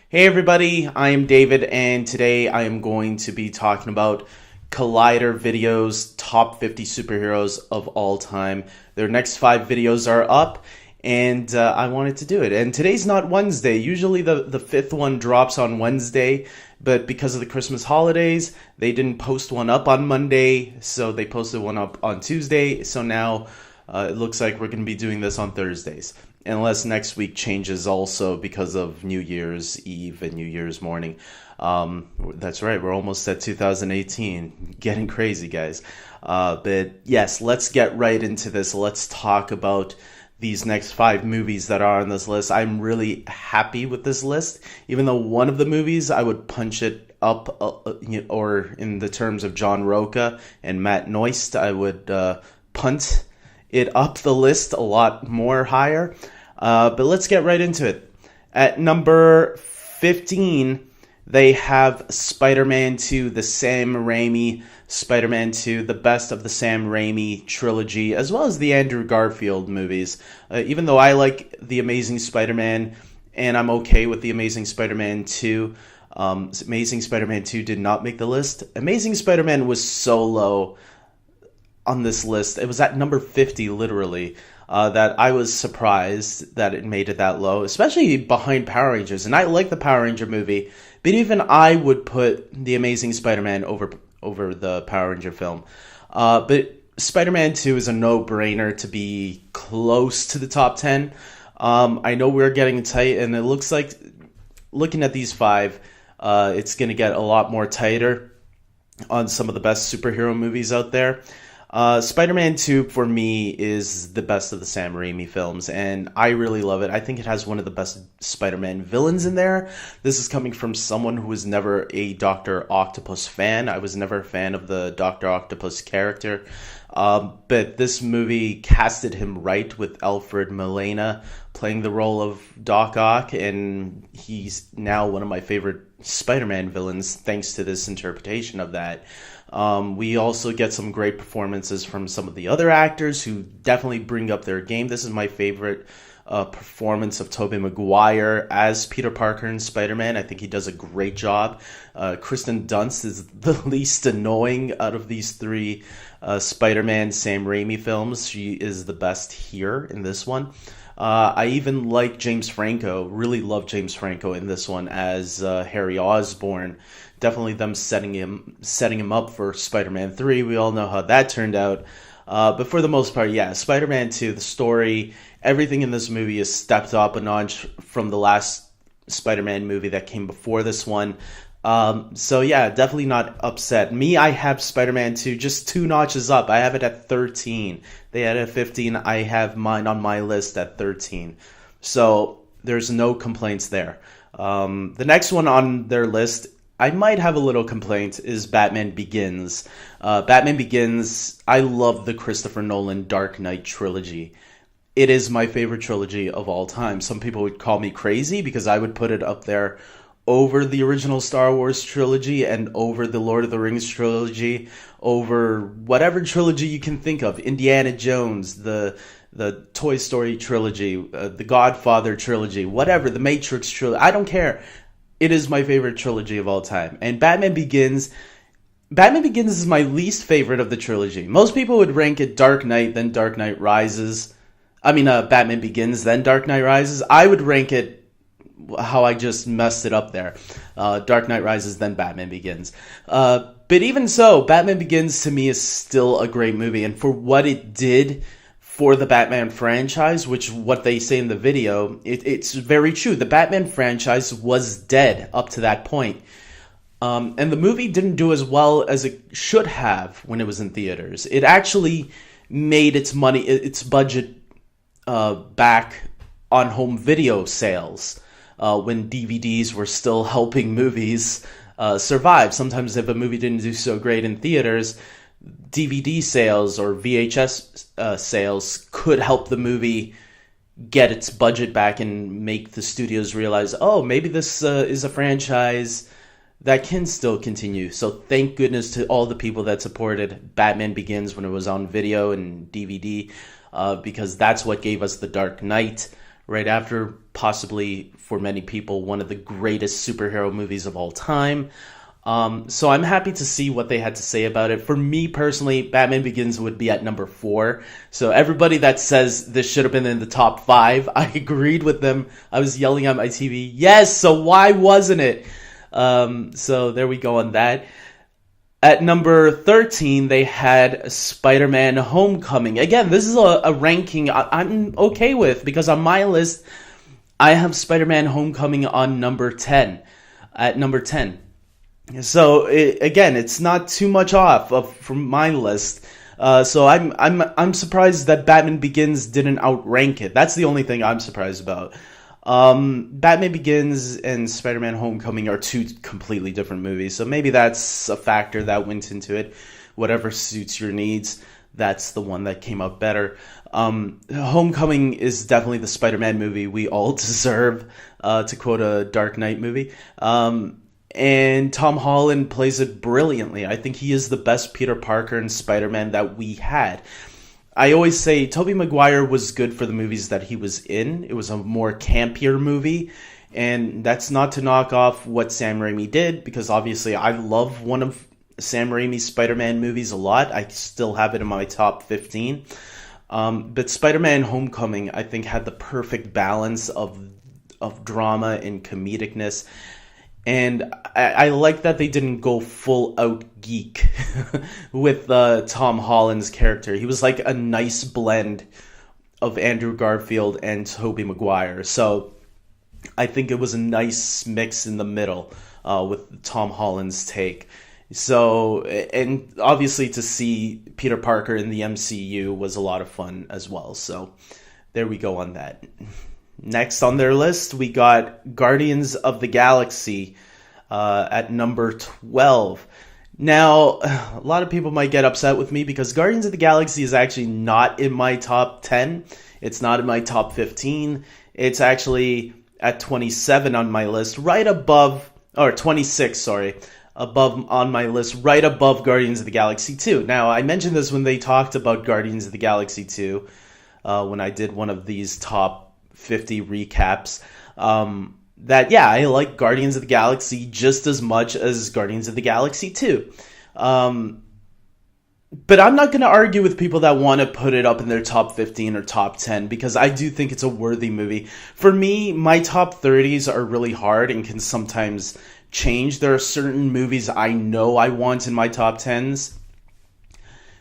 Hey everybody, I am David, and today I am going to be talking about Collider Video's top 50 superheroes of all time. Their next 5 videos are up, and I wanted to do it. And today's not Wednesday. Usually the fifth one drops on Wednesday, but because of the Christmas holidays, they didn't post one up on Monday, so they posted one up on Tuesday. So now it looks like we're going to be doing this on Thursdays. Unless next week changes also because of New Year's Eve and New Year's morning. That's right, we're almost at 2018. Getting crazy, guys. But yes, let's get right into this. Let's talk about these next 5 movies that are on this list. I'm really happy with this list, even though one of the movies I would punch it up, or in the terms of John Roca and Matt Noist, I would punt it up the list a lot more higher. But let's get right into it. At number 15, they have Spider-Man 2, the Sam Raimi Spider-Man 2, the best of the Sam Raimi trilogy, as well as the Andrew Garfield movies. Even though I like The Amazing Spider-Man, and I'm okay with The Amazing Spider-Man 2, Amazing Spider-Man 2 did not make the list. Amazing Spider-Man was so low on this list. It was at number 50, literally. That I was surprised that it made it that low, especially behind Power Rangers. And I like the Power Ranger movie, but even I would put The Amazing Spider-Man over the Power Ranger film. But Spider-Man 2 is a no-brainer to be close to the top 10. I know we're getting tight, and it looks like, looking at these 5, it's going to get a lot more tighter on some of the best superhero movies out there. Spider-Man 2, for me, is the best of the Sam Raimi films, and I really love it. I think it has one of the best Spider-Man villains in there. This is coming from someone who was never a Dr. Octopus fan. I was never a fan of the Dr. Octopus character, but this movie casted him right with Alfred Molina playing the role of Doc Ock, and he's now one of my favorite Spider-Man villains thanks to this interpretation of that. We also get some great performances from some of the other actors who definitely bring up their game. This is my favorite performance of Tobey Maguire as Peter Parker in Spider-Man. I think he does a great job. Kristen Dunst is the least annoying out of these 3 Spider-Man Sam Raimi films. She is the best here in this one. I even like James Franco, really love James Franco in this one as Harry Osborn. Definitely them setting him up for Spider-Man 3. We all know how that turned out. But for the most part, yeah, Spider-Man 2, the story, everything in this movie is stepped up a notch from the last Spider-Man movie that came before this one. So yeah, definitely not upset. Me, I have Spider-Man 2 just 2 notches up. I have it at 13. They had it at 15. I have mine on my list at 13. So there's no complaints there. The next one on their list, I might have a little complaint, is Batman Begins. Batman Begins, I love the Christopher Nolan Dark Knight trilogy. It is my favorite trilogy of all time. Some people would call me crazy because I would put it up there over the original Star Wars trilogy and over the Lord of the Rings trilogy, over whatever trilogy you can think of. Indiana Jones, the Toy Story trilogy, the Godfather trilogy, whatever, the Matrix trilogy. I don't care. It is my favorite trilogy of all time. And Batman Begins is my least favorite of the trilogy. Most people would rank it Dark Knight, then Dark Knight Rises. Batman Begins, then Dark Knight Rises. I would rank it how I just messed it up there. Dark Knight Rises, then Batman Begins. But even so, Batman Begins to me is still a great movie. And for what it did for the Batman franchise, which what they say in the video, it's very true. The Batman franchise was dead up to that point. And the movie didn't do as well as it should have when it was in theaters. It actually made its budget back on home video sales when DVDs were still helping movies survive. Sometimes if a movie didn't do so great in theaters, DVD sales or VHS sales could help the movie get its budget back and make the studios realize, oh, maybe this is a franchise that can still continue. So thank goodness to all the people that supported Batman Begins when it was on video and DVD, because that's what gave us The Dark Knight right after possibly, for many people, one of the greatest superhero movies of all time. So I'm happy to see what they had to say about it. For me personally, Batman Begins would be at number 4. So everybody that says this should have been in the top 5, I agreed with them. I was yelling at my TV, yes, so why wasn't it? So there we go on that. At number 13, they had SpiderMan Homecoming. Again, this is a ranking I'm okay with, because on my list, I have SpiderMan Homecoming on number 10. At number 10. So again, it's not too much off from my list. So I'm surprised that Batman Begins didn't outrank it. That's the only thing I'm surprised about. Batman Begins and Spider-Man Homecoming are two completely different movies, so maybe that's a factor that went into it. Whatever suits your needs, that's the one that came out better. Homecoming is definitely the Spider-Man movie we all deserve, to quote a Dark Knight movie. And Tom Holland plays it brilliantly. I think he is the best Peter Parker and Spider-Man that we had. I always say Tobey Maguire was good for the movies that he was in. It was a more campier movie. And that's not to knock off what Sam Raimi did, because obviously I love one of Sam Raimi's Spider-Man movies a lot. I still have it in my top 15. But Spider-Man Homecoming, I think, had the perfect balance of drama and comedicness. And I like that they didn't go full out geek with Tom Holland's character. He was like a nice blend of Andrew Garfield and Tobey Maguire. So I think it was a nice mix in the middle with Tom Holland's take. So, and obviously to see Peter Parker in the MCU was a lot of fun as well. So there we go on that. Next on their list, we got Guardians of the Galaxy at number 12. Now, a lot of people might get upset with me because Guardians of the Galaxy is actually not in my top 10. It's not in my top 15. It's actually at 27 on my list, right above, or 26, sorry, above on my list, right above Guardians of the Galaxy 2. Now, I mentioned this when they talked about Guardians of the Galaxy 2, when I did one of these top 50 recaps, that I like Guardians of the Galaxy just as much as Guardians of the Galaxy 2. But I'm not going to argue with people that want to put it up in their top 15 or top 10, because I do think it's a worthy movie. For me, my top 30s are really hard and can sometimes change. There are certain movies I know I want in my top 10s.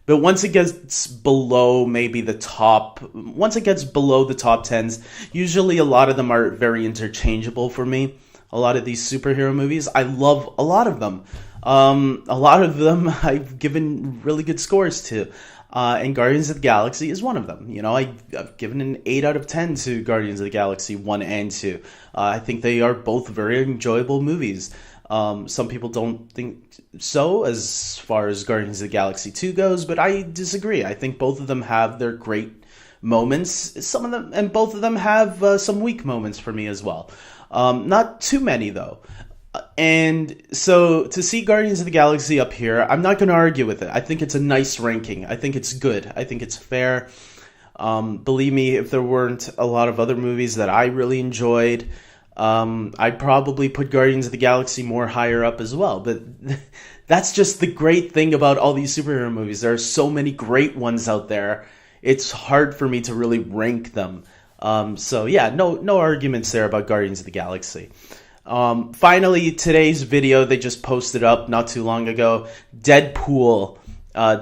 But once it gets below the top 10s, usually a lot of them are very interchangeable for me. A lot of these superhero movies, I love a lot of them. A lot of them I've given really good scores to. And Guardians of the Galaxy is one of them. You know, I've given an 8 out of 10 to Guardians of the Galaxy 1 and 2. I think they are both very enjoyable movies. Some people don't think so as far as Guardians of the Galaxy 2 goes, but I disagree. I think both of them have their great moments. Some of them, and both of them have some weak moments for me as well. Not too many, though. And so to see Guardians of the Galaxy up here, I'm not going to argue with it. I think it's a nice ranking. I think it's good. I think it's fair. Believe me, if there weren't a lot of other movies that I really enjoyed, I'd probably put Guardians of the Galaxy more higher up as well. But that's just the great thing about all these superhero movies. There are so many great ones out there. It's hard for me to really rank them. So yeah, no arguments there about Guardians of the Galaxy. Finally, today's video, they just posted up not too long ago. Deadpool.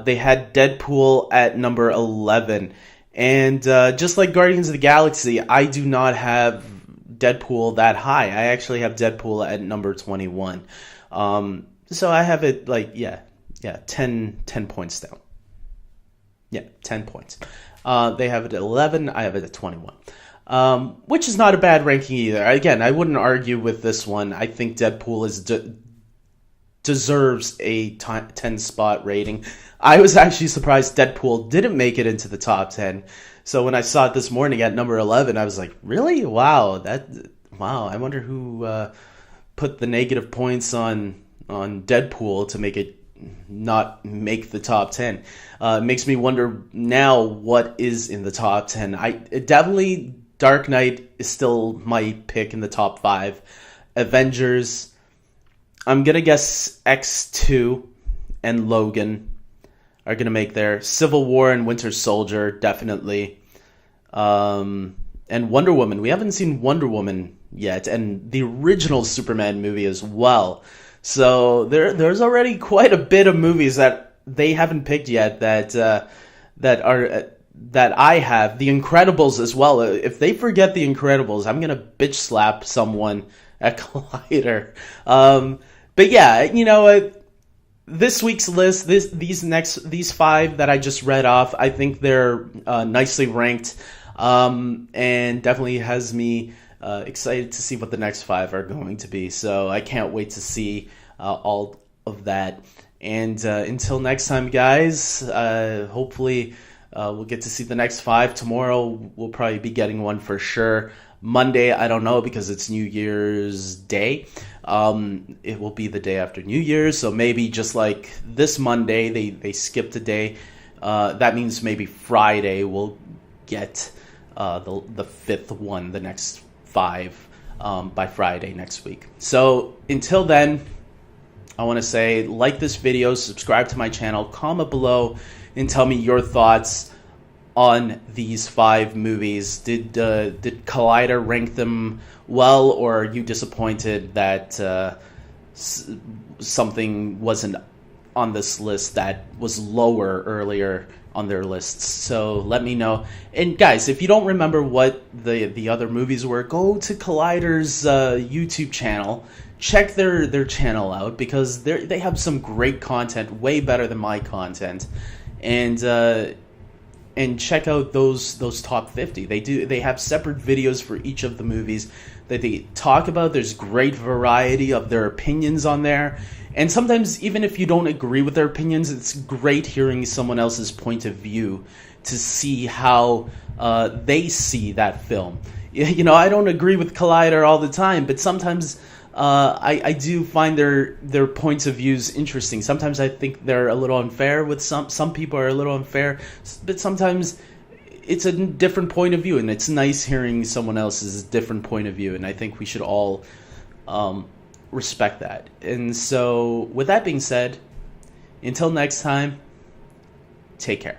They had Deadpool at number 11. And just like Guardians of the Galaxy, I do not have Deadpool that high. I actually have Deadpool at number 21. So I have it like, 10 points down. Yeah, 10 points. They have it at 11. I have it at 21. Which is not a bad ranking either. Again, I wouldn't argue with this one. I think Deadpool deserves a 10 spot rating. I was actually surprised Deadpool didn't make it into the top 10. So when I saw it this morning at number 11, I was like, really? Wow. I wonder who put the negative points on Deadpool to make it not make the top 10. It makes me wonder now what is in the top 10. It definitely Dark Knight is still my pick in the top 5. Avengers, I'm going to guess X2 and Logan are going to make their. Civil War and Winter Soldier, definitely. And Wonder Woman. We haven't seen Wonder Woman yet, and the original Superman movie as well. So there's already quite a bit of movies that they haven't picked yet that I have. The Incredibles as well. If they forget The Incredibles, I'm gonna bitch slap someone at Collider. But yeah, you know, this week's list, these 5 that I just read off, I think they're nicely ranked, and definitely has me excited to see what the next 5 are going to be. So I can't wait to see all of that. And until next time, guys, hopefully we'll get to see the next 5. Tomorrow we'll probably be getting one for sure. Monday, I don't know, because it's New Year's Day. It will be the day after New Year's, so maybe just like this Monday, they skipped a day. That means maybe Friday we'll get the 5th one, the next 5 by Friday next week. So until then, I want to say, like this video, subscribe to my channel, comment below, and tell me your thoughts on these 5 movies. Did Collider rank them well, or are you disappointed that something wasn't on this list that was lower earlier on their lists? So let me know. And guys, if you don't remember what the other movies were, go to Collider's YouTube channel. Check their channel out, because they have some great content, way better than my content. And check out those top 50. They have separate videos for each of the movies that they talk about. There's great variety of their opinions on there. And sometimes, even if you don't agree with their opinions, it's great hearing someone else's point of view to see how they see that film. You know, I don't agree with Collider all the time, but sometimes I do find their points of views interesting. Sometimes I think they're a little unfair with some people are a little unfair, but sometimes it's a different point of view, and it's nice hearing someone else's different point of view, and I think we should all respect that. And so with that being said, until next time, take care.